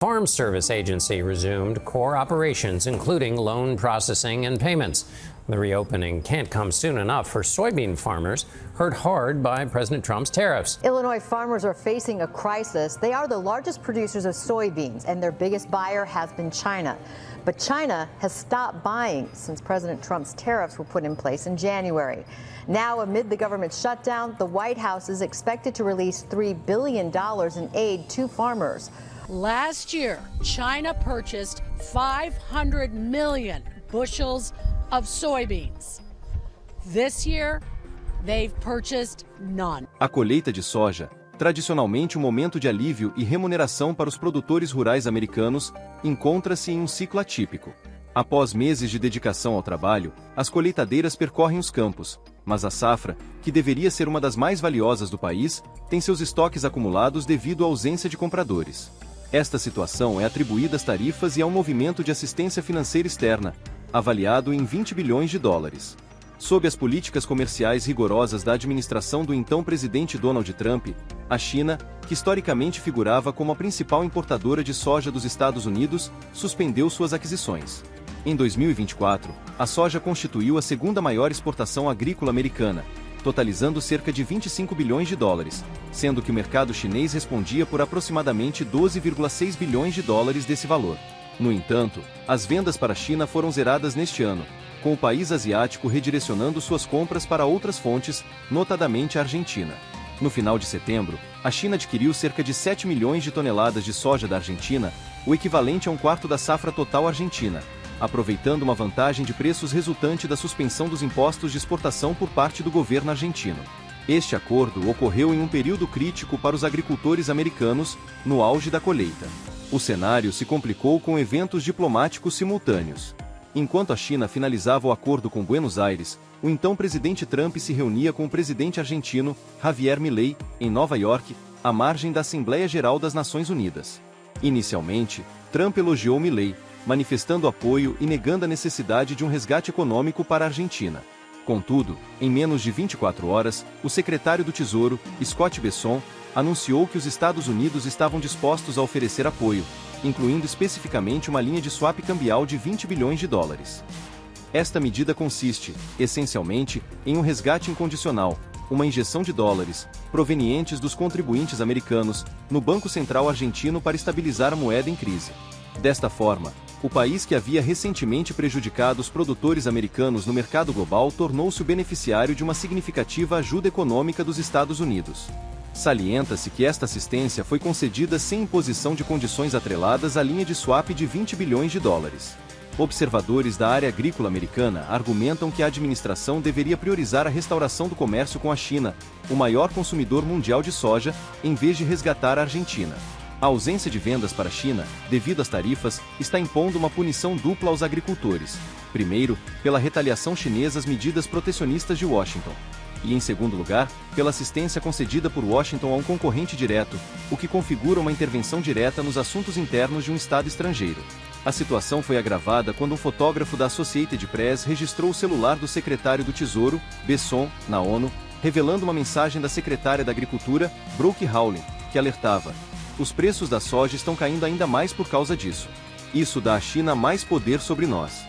Farm Service Agency resumed core operations, including loan processing and payments. The reopening can't come soon enough for soybean farmers hurt hard by President Trump's tariffs. Illinois farmers are facing a crisis. They are the largest producers of soybeans, and their biggest buyer has been China. But China has stopped buying since President Trump's tariffs were put in place in January. Now, amid the government shutdown, the White House is expected to release $3 billion in aid to farmers. Last year, China purchased 500 million bushels of soybeans. This year, they've purchased none. A colheita de soja, tradicionalmente um momento de alívio e remuneração para os produtores rurais americanos, encontra-se em um ciclo atípico. Após meses de dedicação ao trabalho, as colheitadeiras percorrem os campos, mas a safra, que deveria ser uma das mais valiosas do país, tem seus estoques acumulados devido à ausência de compradores. Esta situação é atribuída às tarifas e a um movimento de assistência financeira externa, avaliado em 20 bilhões de dólares. Sob as políticas comerciais rigorosas da administração do então presidente Donald Trump, a China, que historicamente figurava como a principal importadora de soja dos Estados Unidos, suspendeu suas aquisições. Em 2024, a soja constituiu a segunda maior exportação agrícola americana, totalizando cerca de 25 bilhões de dólares, sendo que o mercado chinês respondia por aproximadamente 12,6 bilhões de dólares desse valor. No entanto, as vendas para a China foram zeradas neste ano, com o país asiático redirecionando suas compras para outras fontes, notadamente a Argentina. No final de setembro, a China adquiriu cerca de 7 milhões de toneladas de soja da Argentina, o equivalente a um quarto da safra total argentina, aproveitando uma vantagem de preços resultante da suspensão dos impostos de exportação por parte do governo argentino. Este acordo ocorreu em um período crítico para os agricultores americanos, no auge da colheita. O cenário se complicou com eventos diplomáticos simultâneos. Enquanto a China finalizava o acordo com Buenos Aires, o então presidente Trump se reunia com o presidente argentino, Javier Milei, em Nova York, à margem da Assembleia Geral das Nações Unidas. Inicialmente, Trump elogiou Milei, manifestando apoio e negando a necessidade de um resgate econômico para a Argentina. Contudo, em menos de 24 horas, o secretário do Tesouro, Scott Bessent, anunciou que os Estados Unidos estavam dispostos a oferecer apoio, incluindo especificamente uma linha de swap cambial de 20 bilhões de dólares. Esta medida consiste, essencialmente, em um resgate incondicional, uma injeção de dólares, provenientes dos contribuintes americanos, no Banco Central argentino para estabilizar a moeda em crise. Desta forma, o país que havia recentemente prejudicado os produtores americanos no mercado global tornou-se o beneficiário de uma significativa ajuda econômica dos Estados Unidos. Salienta-se que esta assistência foi concedida sem imposição de condições atreladas à linha de swap de 20 bilhões de dólares. Observadores da área agrícola americana argumentam que a administração deveria priorizar a restauração do comércio com a China, o maior consumidor mundial de soja, em vez de resgatar a Argentina. A ausência de vendas para a China, devido às tarifas, está impondo uma punição dupla aos agricultores. Primeiro, pela retaliação chinesa às medidas protecionistas de Washington. E, em segundo lugar, pela assistência concedida por Washington a um concorrente direto, o que configura uma intervenção direta nos assuntos internos de um Estado estrangeiro. A situação foi agravada quando um fotógrafo da Associated Press registrou o celular do secretário do Tesouro, Bessent, na ONU, revelando uma mensagem da secretária da Agricultura, Brooke Howlin, que alertava: os preços da soja estão caindo ainda mais por causa disso. Isso dá à China mais poder sobre nós.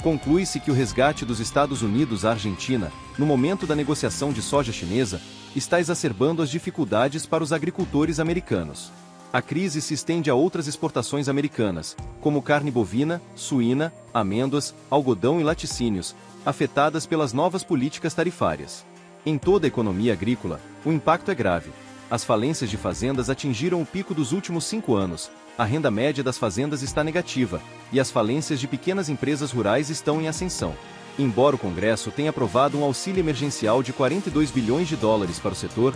Conclui-se que o resgate dos Estados Unidos à Argentina, no momento da negociação de soja chinesa, está exacerbando as dificuldades para os agricultores americanos. A crise se estende a outras exportações americanas, como carne bovina, suína, amêndoas, algodão e laticínios, afetadas pelas novas políticas tarifárias. Em toda a economia agrícola, o impacto é grave. As falências de fazendas atingiram o pico dos últimos 5 anos, a renda média das fazendas está negativa, e as falências de pequenas empresas rurais estão em ascensão. Embora o Congresso tenha aprovado um auxílio emergencial de 42 bilhões de dólares para o setor,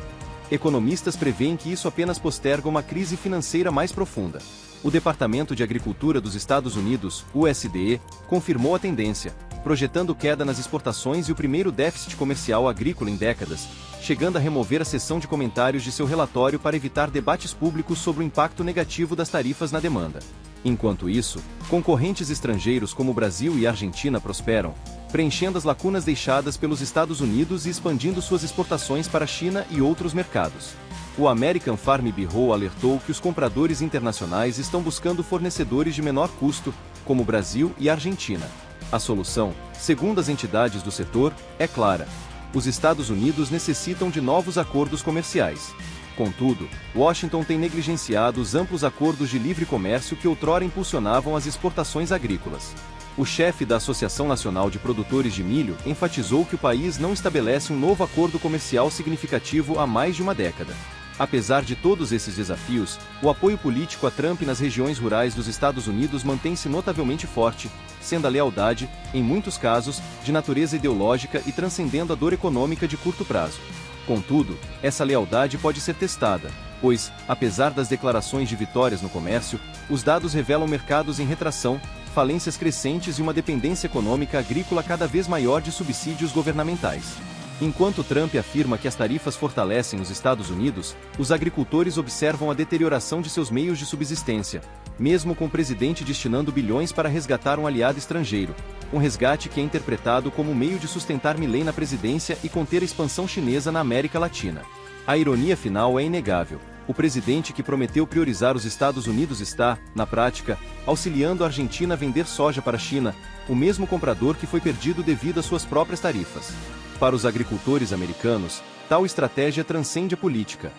economistas preveem que isso apenas posterga uma crise financeira mais profunda. O Departamento de Agricultura dos Estados Unidos, USDA, confirmou a tendência, projetando queda nas exportações e o primeiro déficit comercial agrícola em décadas, chegando a remover a seção de comentários de seu relatório para evitar debates públicos sobre o impacto negativo das tarifas na demanda. Enquanto isso, concorrentes estrangeiros como o Brasil e a Argentina prosperam, preenchendo as lacunas deixadas pelos Estados Unidos e expandindo suas exportações para a China e outros mercados. O American Farm Bureau alertou que os compradores internacionais estão buscando fornecedores de menor custo, como o Brasil e a Argentina. A solução, segundo as entidades do setor, é clara. Os Estados Unidos necessitam de novos acordos comerciais. Contudo, Washington tem negligenciado os amplos acordos de livre comércio que outrora impulsionavam as exportações agrícolas. O chefe da Associação Nacional de Produtores de Milho enfatizou que o país não estabelece um novo acordo comercial significativo há mais de uma década. Apesar de todos esses desafios, o apoio político a Trump nas regiões rurais dos Estados Unidos mantém-se notavelmente forte, sendo a lealdade, em muitos casos, de natureza ideológica e transcendendo a dor econômica de curto prazo. Contudo, essa lealdade pode ser testada, pois, apesar das declarações de vitórias no comércio, os dados revelam mercados em retração, falências crescentes e uma dependência econômica agrícola cada vez maior de subsídios governamentais. Enquanto Trump afirma que as tarifas fortalecem os Estados Unidos, os agricultores observam a deterioração de seus meios de subsistência, mesmo com o presidente destinando bilhões para resgatar um aliado estrangeiro, um resgate que é interpretado como meio de sustentar Milei na presidência e conter a expansão chinesa na América Latina. A ironia final é inegável. O presidente que prometeu priorizar os Estados Unidos está, na prática, auxiliando a Argentina a vender soja para a China, o mesmo comprador que foi perdido devido às suas próprias tarifas. Para os agricultores americanos, tal estratégia transcende a política.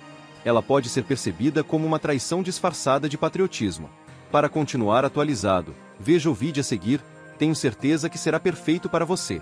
Ela pode ser percebida como uma traição disfarçada de patriotismo. Para continuar atualizado, veja o vídeo a seguir, tenho certeza que será perfeito para você.